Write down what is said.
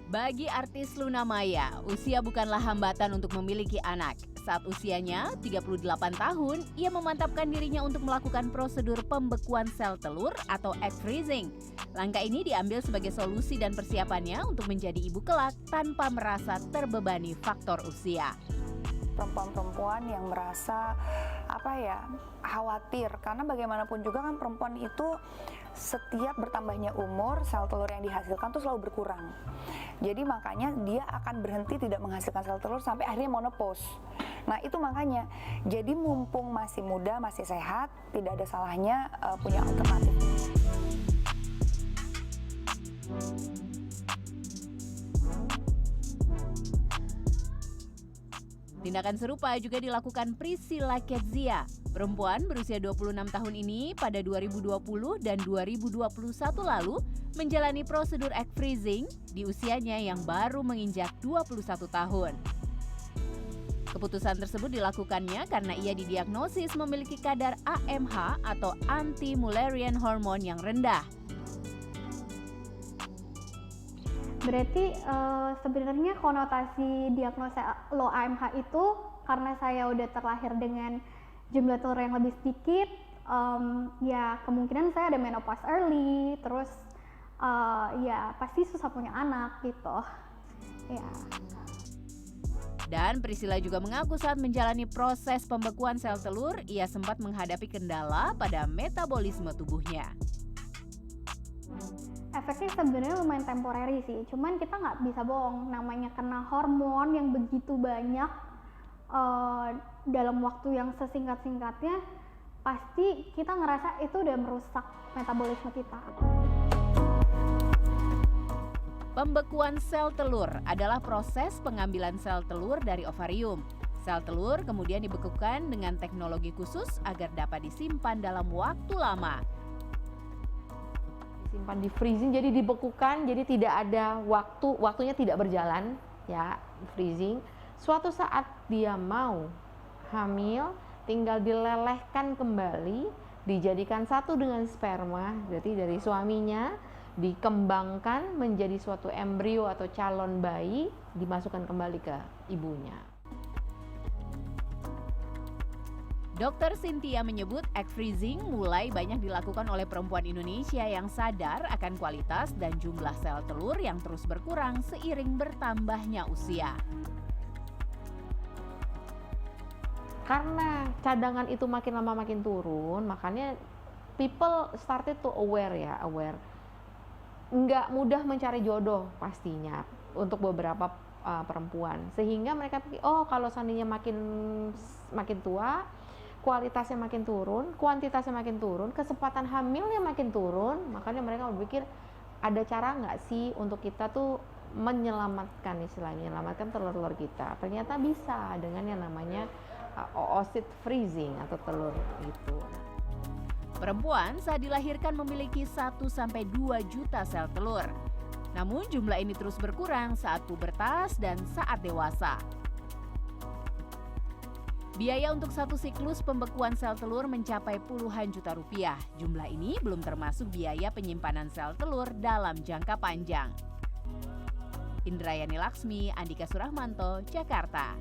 Bagi artis Luna Maya, usia bukanlah hambatan untuk memiliki anak. Saat usianya 38 tahun, ia memantapkan dirinya untuk melakukan prosedur pembekuan sel telur atau egg freezing. Langkah ini diambil sebagai solusi dan persiapannya untuk menjadi ibu kelak tanpa merasa terbebani faktor usia. Perempuan-perempuan yang merasa khawatir, karena bagaimanapun juga kan perempuan itu setiap bertambahnya umur sel telur yang dihasilkan tuh selalu berkurang. Jadi makanya dia akan berhenti tidak menghasilkan sel telur sampai akhirnya menopause. Nah itu makanya, jadi mumpung masih muda, masih sehat, tidak ada salahnya punya alternatif. Tindakan serupa juga dilakukan Priscilla Ketzia. Perempuan berusia 26 tahun ini pada 2020 dan 2021 lalu menjalani prosedur egg freezing di usianya yang baru menginjak 21 tahun. Keputusan tersebut dilakukannya karena ia didiagnosis memiliki kadar AMH atau anti-Mullerian hormone yang rendah. Berarti sebenarnya konotasi diagnosa low AMH itu karena saya udah terlahir dengan jumlah telur yang lebih sedikit, ya kemungkinan saya ada menopause early, terus ya pasti susah punya anak gitu. Ya. Dan Priscilla juga mengaku saat menjalani proses pembekuan sel telur, ia sempat menghadapi kendala pada metabolisme tubuhnya. Efeknya sebenarnya lumayan temporary sih, cuman kita nggak bisa bohong, namanya kena hormon yang begitu banyak dalam waktu yang sesingkat-singkatnya, pasti kita ngerasa itu udah merusak metabolisme kita. Pembekuan sel telur adalah proses pengambilan sel telur dari ovarium. Sel telur kemudian dibekukan dengan teknologi khusus agar dapat disimpan dalam waktu lama. Simpan di freezing, jadi dibekukan, jadi tidak ada waktunya tidak berjalan, ya, freezing. Suatu saat dia mau hamil, tinggal dilelehkan kembali, dijadikan satu dengan sperma, berarti dari suaminya, dikembangkan menjadi suatu embrio atau calon bayi, dimasukkan kembali ke ibunya. Dr. Cynthia menyebut egg freezing mulai banyak dilakukan oleh perempuan Indonesia yang sadar akan kualitas dan jumlah sel telur yang terus berkurang seiring bertambahnya usia. Karena cadangan itu makin lama makin turun, makanya people started to aware. Nggak mudah mencari jodoh pastinya untuk beberapa perempuan. Sehingga mereka pikir, oh kalau seandainya makin tua, kualitasnya makin turun, kuantitasnya makin turun, kesempatan hamilnya makin turun, makanya mereka berpikir ada cara nggak sih untuk kita tuh menyelamatkan telur-telur kita. Ternyata bisa dengan yang namanya oocyte freezing atau telur itu. Perempuan saat dilahirkan memiliki 1-2 juta sel telur. Namun jumlah ini terus berkurang saat pubertas dan saat dewasa. Biaya untuk satu siklus pembekuan sel telur mencapai puluhan juta rupiah. Jumlah ini belum termasuk biaya penyimpanan sel telur dalam jangka panjang. Indrayani Laksmi, Andika Surahmanto, Jakarta.